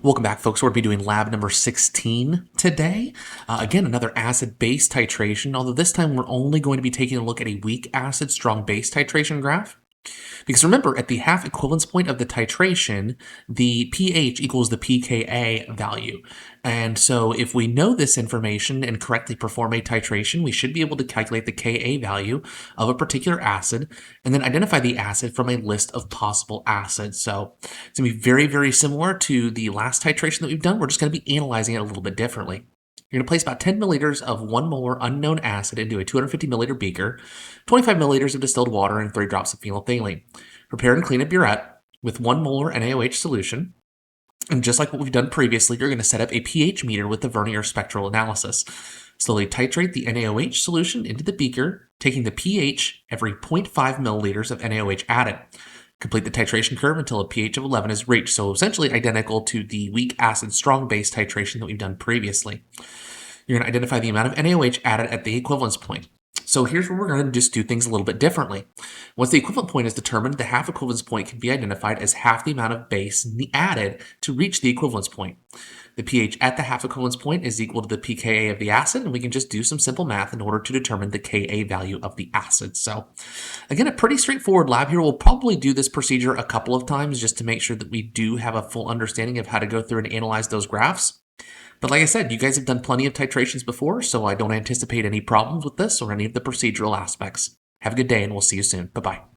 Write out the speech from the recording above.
Welcome back, folks. We're going to be doing lab number 16 today. Again, another acid-base titration, although this time we're only going to be taking a look at a weak acid, strong base titration graph. Because remember, at the half equivalence point of the titration, the pH equals the pKa value. And so if we know this information and correctly perform a titration, we should be able to calculate the Ka value of a particular acid and then identify the acid from a list of possible acids. So it's going to be very, very similar to the last titration that we've done. We're just going to be analyzing it a little bit differently. You're going to place about 10 milliliters of 1 molar unknown acid into a 250 milliliter beaker, 25 milliliters of distilled water, and 3 drops of phenolphthalein. Prepare and clean a burette with 1 molar NaOH solution. And just like what we've done previously, you're going to set up a pH meter with the Vernier spectral analysis. Slowly titrate the NaOH solution into the beaker, taking the pH every 0.5 milliliters of NaOH added. Complete the titration curve until a pH of 11 is reached, so essentially identical to the weak acid strong base titration that we've done previously. You're going to identify the amount of NaOH added at the equivalence point. So here's where we're going to just do things a little bit differently. Once the equivalent point is determined, the half equivalence point can be identified as half the amount of base added to reach the equivalence point. The pH at the half equivalence point is equal to the pKa of the acid, and we can just do some simple math in order to determine the Ka value of the acid. So again, a pretty straightforward lab here. We'll probably do this procedure a couple of times just to make sure that we do have a full understanding of how to go through and analyze those graphs. But like I said, you guys have done plenty of titrations before, so I don't anticipate any problems with this or any of the procedural aspects. Have a good day, and we'll see you soon. Bye-bye.